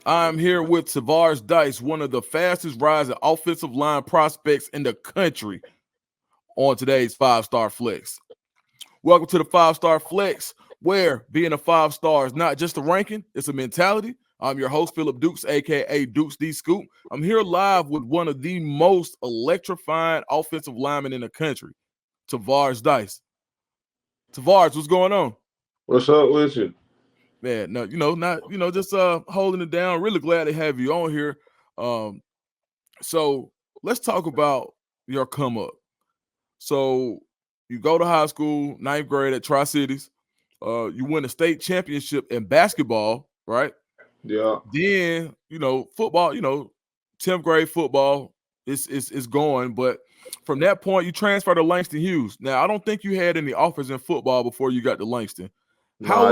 I'm here with Tavaris Dice, one of the fastest rising offensive line prospects in the country on today's 5-Star Flex. Welcome to the 5-Star Flex, where being a 5-star is not just a ranking, it's a mentality. I'm your host, Phillip Dukes, a.k.a. Dukes D. Scoop. I'm here live with one of the most electrifying offensive linemen in the country, Tavaris Dice. Tavaris, what's going on? What's up with you? Man, no, just holding it down. Really glad to have you on here. So let's talk about your come up. So you go to high school, 9th grade at Tri-Cities. You win a state championship in basketball, right? Yeah. Then, football, 10th grade football is going. But from that point, you transfer to Langston Hughes. Now, I don't think you had any offers in football before you got to Langston. How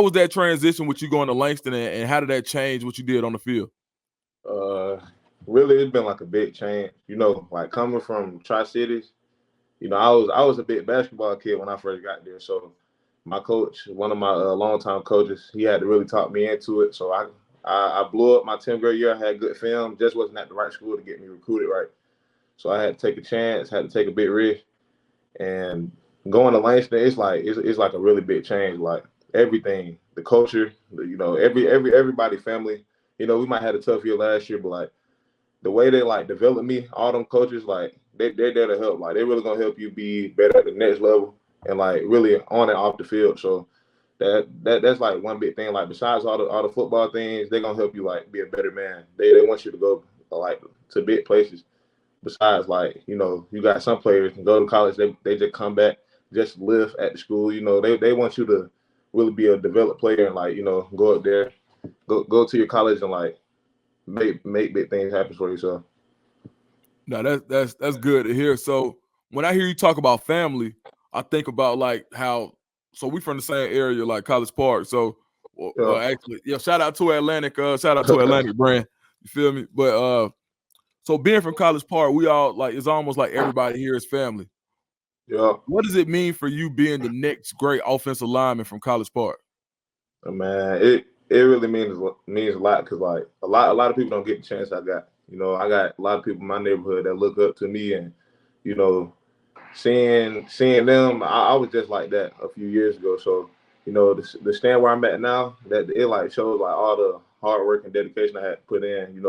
was that transition with you going to Langston, and how did that change what you did on the field? Really, it's been like a big change. Like coming from Tri-Cities, I was a big basketball kid when I first got there. So my coach, one of my longtime coaches, he had to really talk me into it. So I blew up my 10th grade year. I had good film, just wasn't at the right school to get me recruited right. So I had to take a chance, had to take a big risk, and going to Langston, it's like a really big change. Like everything, the culture, everybody, family. We might have a tough year last year, but like the way they like develop me, all them coaches, like they're there to help. Like they're really gonna help you be better at the next level and like really on and off the field. So that's like one big thing. Like besides all the football things, they're gonna help you like be a better man. They want you to go like to big places. Besides, like, you got some players can go to college, they just come back, just live at the school. They want you to really be a developed player and like, go up there, go to your college and like make big things happen for yourself. No, that's good to hear. So when I hear you talk about family, I think about like how we from the same area, like College Park. So actually, shout out to Atlantic brand. You feel me? But so being from College Park, we all like it's almost like everybody here is family. Yeah. What does it mean for you being the next great offensive lineman from College Park? Man, it really means a lot because like a lot of people don't get the chance I got. I got a lot of people in my neighborhood that look up to me, and seeing them, I was just like that a few years ago. So the stand where I'm at now, that it like shows like all the hard work and dedication I had to put in.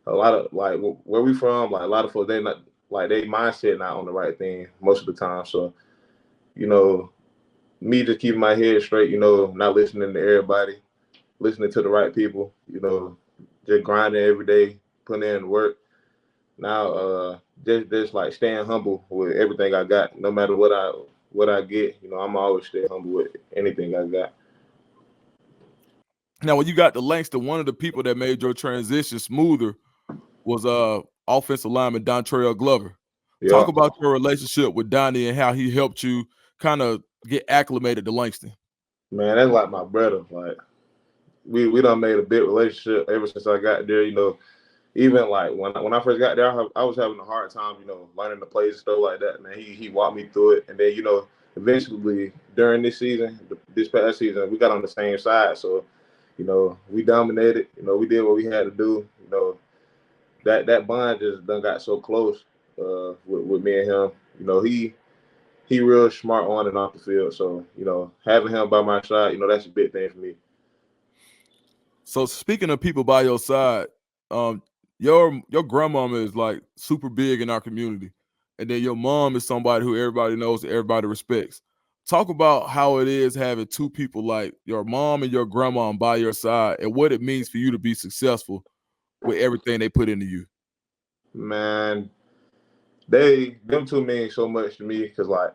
A lot of like where we from, like a lot of folks, they not like they mindset not on the right thing most of the time. So, me just keeping my head straight, not listening to everybody, listening to the right people, just grinding every day, putting in work. Now, just like staying humble with everything I got, no matter what I get, I'm always stay humble with anything I got. Now, when you got to Langston, one of the people that made your transition smoother was offensive lineman Dontrell Glover. Yeah. Talk about your relationship with Donnie and how he helped you kind of get acclimated to Langston. Man, that's like my brother. Like we done made a big relationship ever since I got there. Even like when I first got there, I was having a hard time, learning the plays and stuff like that. Man, he walked me through it, and then eventually during this past season, we got on the same side. So we dominated. We did what we had to do. That bond just done got so close with me and him. He real smart on and off the field. So, having him by my side, that's a big thing for me. So speaking of people by your side, your grandmama is like super big in our community. And then your mom is somebody who everybody knows and everybody respects. Talk about how it is having two people like your mom and your grandma by your side and what it means for you to be successful with everything they put into you. Man, them two mean so much to me because like,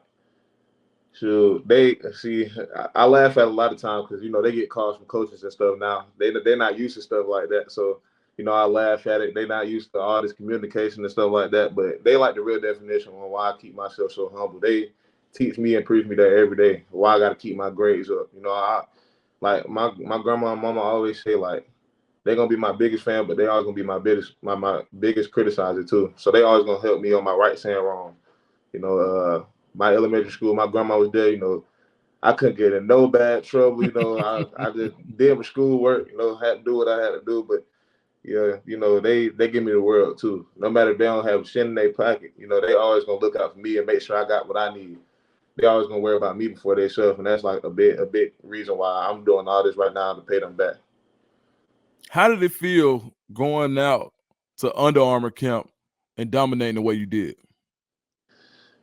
I laugh at a lot of times because they get calls from coaches and stuff now. They're not used to stuff like that. So I laugh at it. They're not used to all this communication and stuff like that. But they like the real definition on why I keep myself so humble. They teach me and preach me that every day. Why I got to keep my grades up. I like my grandma and mama always say like they're gonna be my biggest fan, but they always gonna be my biggest criticizer too. So they always gonna help me on my right saying wrong. My elementary school, my grandma was there. I couldn't get in no bad trouble. I just did my schoolwork. Had to do what I had to do. But yeah, they give me the world too. No matter if they don't have shit in their pocket, they always gonna look out for me and make sure I got what I need. They always gonna worry about me before they self, and that's like a big reason why I'm doing all this right now to pay them back. How did it feel going out to Under Armour camp and dominating the way you did?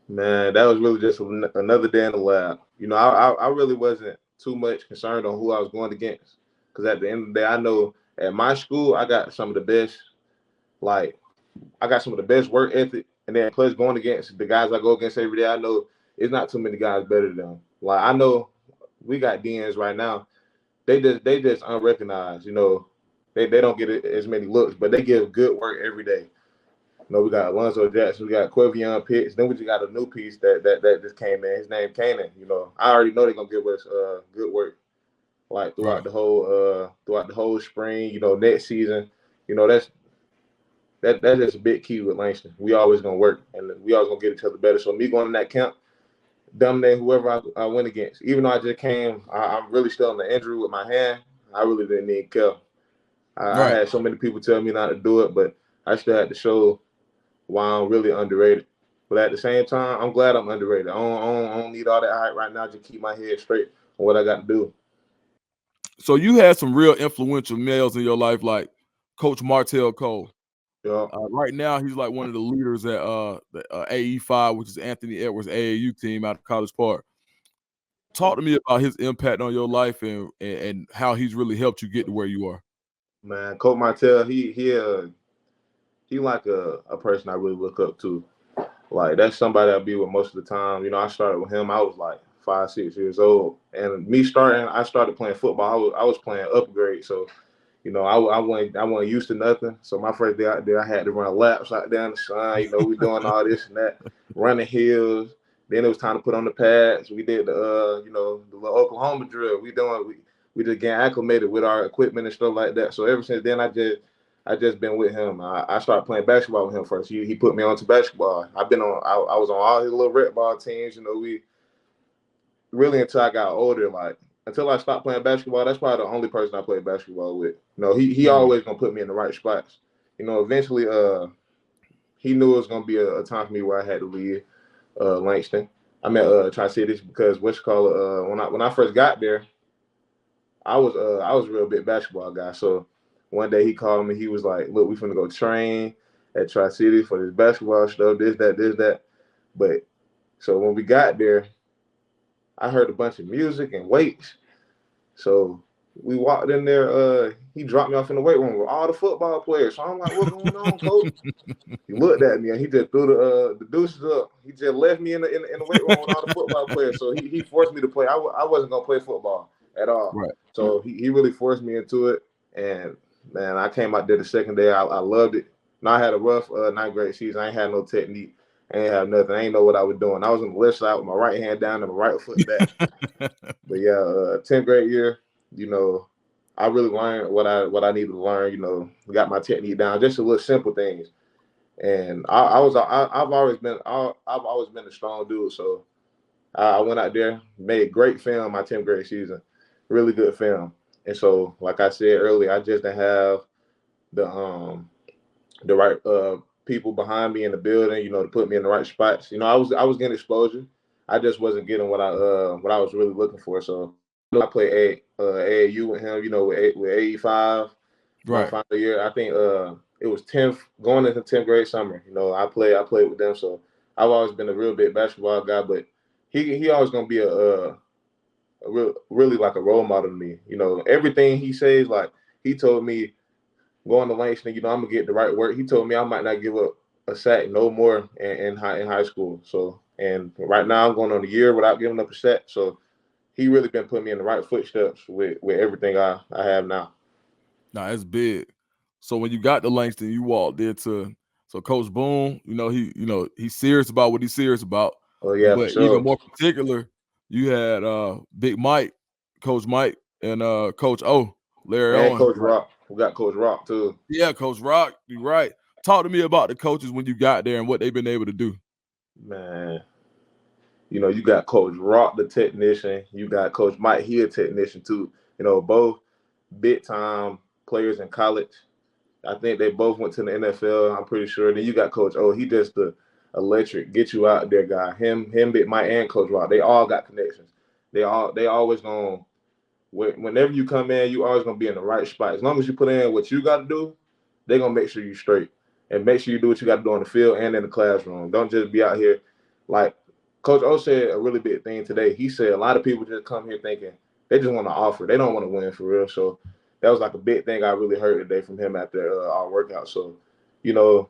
Man, that was really just another day in the lab. I really wasn't too much concerned on who I was going against, because at the end of the day, I know at my school I got some of the best, like I got some of the best work ethic, and then plus going against the guys I go against every day, I know it's not too many guys better than them. Like I know we got DNs right now, they just unrecognized. They don't get as many looks, but they give good work every day. We got Alonzo Jackson, we got Quavion Pitts. Then we just got a new piece that just came in. His name Kanan. I already know they're gonna give us good work, like throughout the whole spring. Next season. That's just a big key with Langston. We always gonna work, and we always gonna get each other better. So me going in that camp, dominate whoever I went against. Even though I just came, I'm really still in the injury with my hand. I really didn't need care. I had so many people tell me not to do it, but I still had to show why I'm really underrated. But at the same time, I'm glad I'm underrated. I don't need all that hype right now. Just keep my head straight on what I got to do. So you had some real influential males in your life, like Coach Martell Cole. Yeah. Right now, he's like one of the leaders at the AE5, which is Anthony Edwards' AAU team out of College Park. Talk to me about his impact on your life and how he's really helped you get to where you are. Man, Coach Martell, he like a person I really look up to. Like that's somebody I be with most of the time. I started with him. I was like 5, 6 years old, and I started playing football. I was playing upgrade, so I wasn't used to nothing. So my first day out there, I had to run laps out there in the sun. We doing all this and that, running hills. Then it was time to put on the pads. We did the little Oklahoma drill. We just getting acclimated with our equipment and stuff like that. So ever since then, I just been with him. I started playing basketball with him first. He put me onto basketball. I was on all his little rec ball teams. We really until I got older, like until I stopped playing basketball. That's probably the only person I played basketball with. He always gonna put me in the right spots. Eventually, he knew it was gonna be a time for me where I had to leave Langston. I'm at Tri-Cities because when I first got there, I was a real big basketball guy. So one day he called me. He was like, "Look, we finna go train at Tri-Cities for this basketball stuff. This that." But so when we got there, I heard a bunch of music and weights. So we walked in there. He dropped me off in the weight room with all the football players. So I'm like, "What's going on, coach?" He looked at me and he just threw the deuces up. He just left me in the weight room with all the football players. So he forced me to play. I wasn't gonna play football at all. Right. So he really forced me into it. And man, I came out there the second day. I loved it. And I had a rough ninth grade season. I ain't had no technique. I ain't have nothing. I ain't know what I was doing. I was on the left side with my right hand down and my right foot back. But yeah, 10th grade year, I really learned what I needed to learn. Got my technique down, just a little simple things. And I've always been a strong dude. So I went out there, made great film my 10th grade season, really good film. And so, like I said earlier, I just didn't have the right people behind me in the building, to put me in the right spots. I was getting exposure. I just wasn't getting what I was really looking for. So I played AAU with him, with AE5 my final year. I think it was 10th going into 10th grade summer. I played with them. So I've always been a real big basketball guy, but he always gonna be really like a role model to me. Everything he says, like he told me going to Langston, I'm gonna get the right work. He told me I might not give up a sack no more in high school. So, and right now I'm going on a year without giving up a sack. So he really been putting me in the right footsteps with everything I have now. Nah, it's big. So when you got to Langston, you walked there to Coach Boone. He's serious about what he's serious about. Oh yeah, but for sure. Even more particular, you had Big Mike, Coach Mike, and Coach O, Larry And Owen. Coach Rock. We got Coach Rock too. Yeah, Coach Rock. You're right. Talk to me about the coaches when you got there and what they've been able to do. Man, You know, you got Coach Rock, the technician. You got Coach Mike, he a technician too. You know, both big time players in college. I think they both went to the NFL. I'm pretty sure. Then you got Coach O. He just the electric, get you out there guy. Big Mike, and Coach Rock. They all got connections. They always gonna. Whenever you come in, you always gonna be in the right spot. As long as you put in what you got to do, they're gonna make sure you straight and make sure you do what you got to do on the field and in the classroom. Don't just be out here like Coach O said a really big thing today. He said a lot of people just come here thinking they just want to offer. They don't want to win for real. So that was like a big thing I really heard today from him after our workout. So, you know,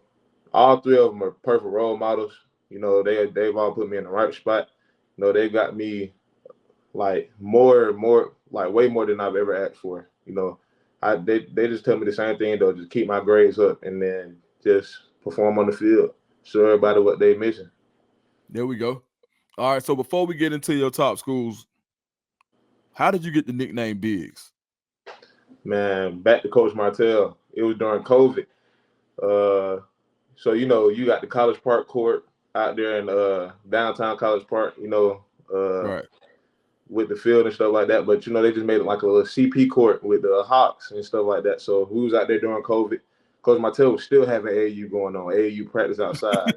all three of them are perfect role models. You know, they've all put me in the right spot. You know, they got me like more like way more than I've ever asked for. You know, they just tell me the same thing though, just keep my grades up and then just perform on the field. Show everybody what they missing. There we go. All right, so before we get into your top schools, how did you get the nickname Biggs? Man, back to Coach Martell. It was during COVID. So you know, you got the College Park court out there in downtown College Park, you know, Right. with the field and stuff like that. But you know, they just made it like a little CP court with the Hawks and stuff like that. So we was out there during COVID. Coach Martell was still having AAU going on, AAU practice outside.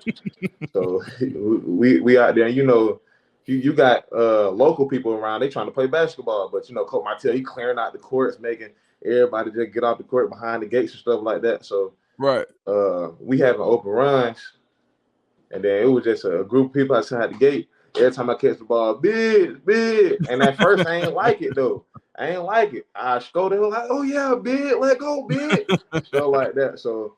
So we out there, and you know, you got local people around. They trying to play basketball, but you know, Coach Martell, he clearing out the courts, making everybody just get off the court behind the gates and stuff like that. So right, we having open runs, and then it was just a group of people outside the gate. Every time I catch the ball, big, big. And at first I ain't like it though. I ain't like it. I scolded him like, oh yeah, big, let go, big. Stuff like that. So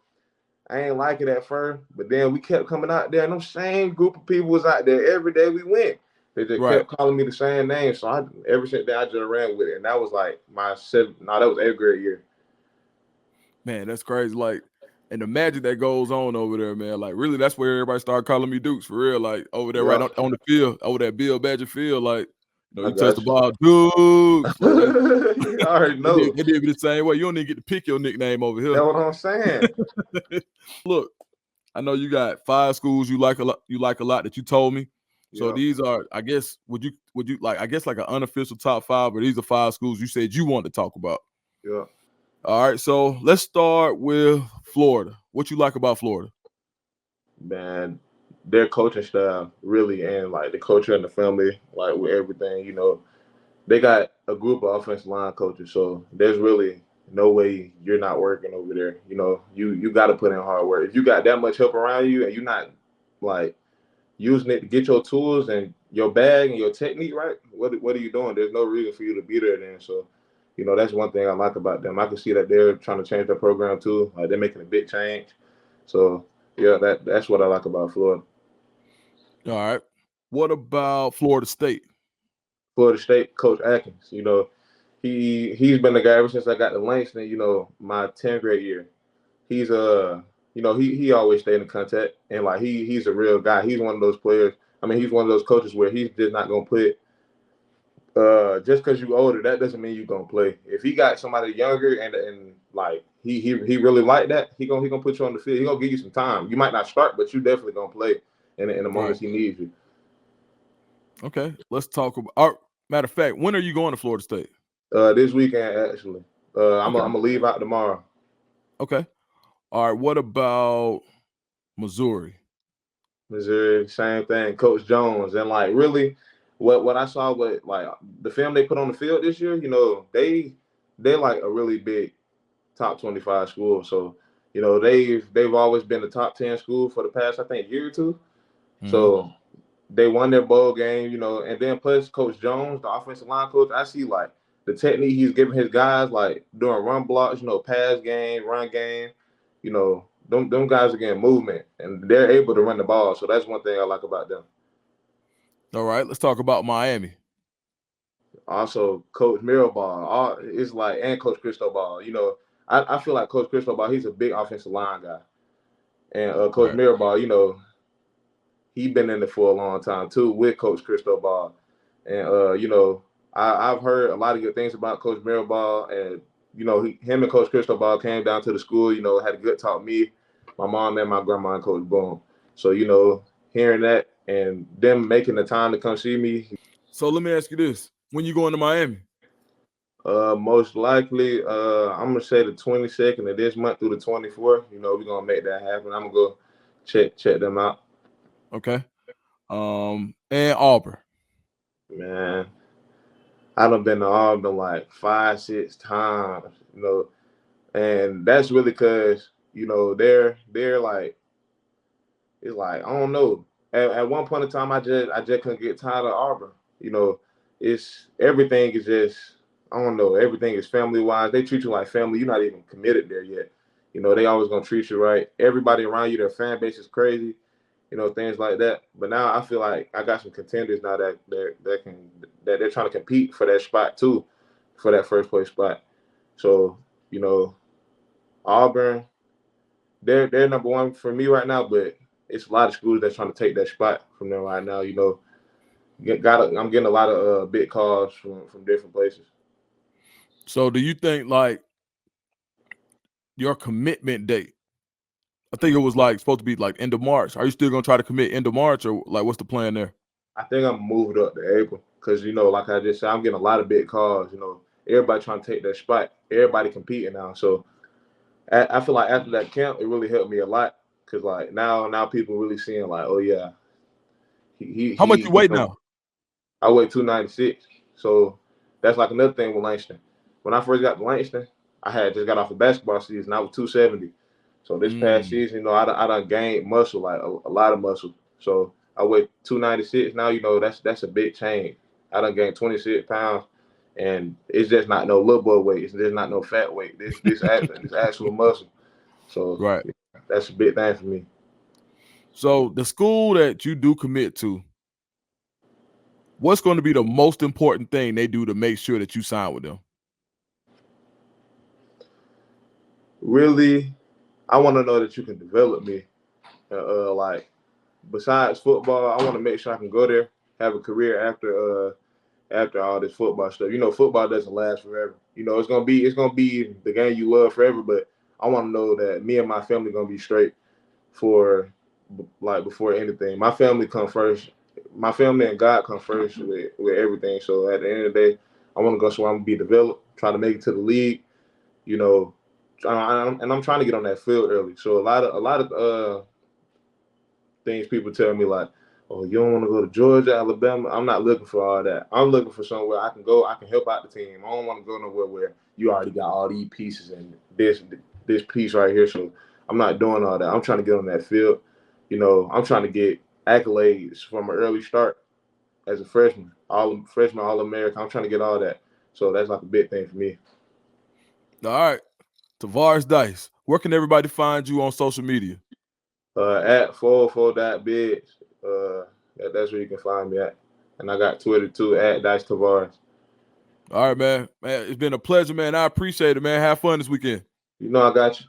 I ain't like it at first, but then we kept coming out there, and them same group of people was out there every day we went. They just kept calling me the same name. So ever since then I just ran with it. And that was like that was 8th grade year. Man, that's crazy. Like, and the magic that goes on over there, man. Like, really, that's where everybody started calling me Dukes for real. Like over there, right on the field, over that Bill Badger field. Like, you know, you touch the ball, Dukes. Like that. I already know. They did me the same way. You don't even get to pick your nickname over here. That's what I'm saying. Look, I know you got 5 schools you like a lot. You like a lot that you told me. So these are, I guess, would you like, I guess, like an unofficial top 5, but these are 5 schools you said you want to talk about. Yeah. All right, so let's start with Florida. What you like about Florida? Man, their coaching style, really, and like the culture and the family, like with everything, you know, they got a group of offensive line coaches, so there's really no way you're not working over there. You know, you got to put in hard work. If you got that much help around you and you're not like using it to get your tools and your bag and your technique right, what are you doing? There's no reason for you to be there then. So, you know, that's one thing I like about them. I can see that they're trying to change their program too. Like they're making a big change. So yeah, that's what I like about Florida. All right. What about Florida State? Florida State, Coach Atkins, you know, he's been the guy ever since I got to Langston, you know, my 10th grade year. He's you know, he always stayed in contact, and like he's a real guy. He's one of those players. I mean, he's one of those coaches where he's just not gonna put just because you're older, that doesn't mean you're gonna play. If he got somebody younger and like he really like that, he gonna put you on the field. He gonna give you some time. You might not start, but you definitely gonna play in the moments he needs you. Okay, let's talk about. Matter of fact, when are you going to Florida State? This weekend actually. I'm gonna leave out tomorrow. Okay. All right. What about Missouri? Missouri, same thing. Coach Jones, and like really, what I saw with like the film they put on the field this year, you know, they're like a really big top 25 school. So, you know, they've always been the top 10 school for the past, I think, year or two. Mm-hmm. So they won their bowl game, you know, and then plus Coach Jones, the offensive line coach, I see like the technique he's giving his guys, like doing run blocks, you know, pass game, run game, you know, them guys are getting movement and they're able to run the ball. So that's one thing I like about them. All right, let's talk about Miami. Also, Coach Mirabal, it's like, and Coach Cristobal, you know, I feel like Coach Cristobal, he's a big offensive line guy. And Coach Mirabal, you know, he's been in it for a long time too with Coach Cristobal. And, you know, I've heard a lot of good things about Coach Mirabal. And, you know, him and Coach Cristobal came down to the school, you know, had a good talk me, my mom, and my grandma, and Coach Boone. So, you know, hearing that and them making the time to come see me. So let me ask you this: when you going to Miami? Most likely, I'm gonna say the 22nd of this month through the 24th. You know, we're gonna make that happen. I'm gonna go check them out. Okay. And Auburn. Man, I done been to Auburn like 5, 6 times. You know, and that's really because they're like it's like I don't know. At one point in time, I just couldn't get tired of Auburn. You know, it's everything is just I don't know. Everything is family wise. They treat you like family. You're not even committed there yet. You know, they always gonna treat you right. Everybody around you, their fan base is crazy. You know, things like that. But now I feel like I got some contenders now that they're trying to compete for that spot too, for that first place spot. So you know, Auburn, they're number one for me right now, but it's a lot of schools that's trying to take that spot from them right now. You know, I'm getting a lot of big calls from different places. So do you think like your commitment date? I think it was like supposed to be like end of March. Are you still gonna try to commit end of March, or like what's the plan there? I think I'm moved up to April because like I just said, I'm getting a lot of big calls. You know, everybody trying to take that spot. Everybody competing now. So I feel like after that camp, it really helped me a lot because like now people really seeing like, oh yeah, How much you he weight now? I weigh 296. So that's like another thing with Langston. When I first got to Langston, I had just got off the basketball season. I was 270. So this past season, I done gained muscle, like a lot of muscle. So I weigh 296 now. You know, that's a big change. I done gained 26 pounds, and it's just not no little boy weight. It's just not no fat weight. This actual muscle. So Right. that's a big thing for me. So the school that you do commit to, what's going to be the most important thing they do to make sure that you sign with them? Really, I want to know that you can develop me. Like besides football, I want to make sure I can go there, have a career after all this football stuff. You know, football doesn't last forever. You know, it's gonna be the game you love forever. But I want to know that me and my family gonna be straight for like before anything. My family come first. My family and God come first with everything. So at the end of the day, I want to go somewhere I'm gonna be developed, try to make it to the league. You know, and I'm trying to get on that field early. So a lot of things people tell me like, "Oh, you don't want to go to Georgia, Alabama." I'm not looking for all that. I'm looking for somewhere I can go. I can help out the team. I don't want to go nowhere where you already got all these pieces and this piece right here. So I'm not doing all that. I'm trying to get on that field. You know, I'm trying to get accolades from an early start as a freshman, all American. I'm trying to get all that. So that's like a big thing for me. All right. Tavaris Dice. Where can everybody find you on social media? At 404.bids. That's where you can find me at. And I got Twitter too, at Dice Tavares. All right, man. Man, it's been a pleasure, man. I appreciate it, man. Have fun this weekend. You know I got you.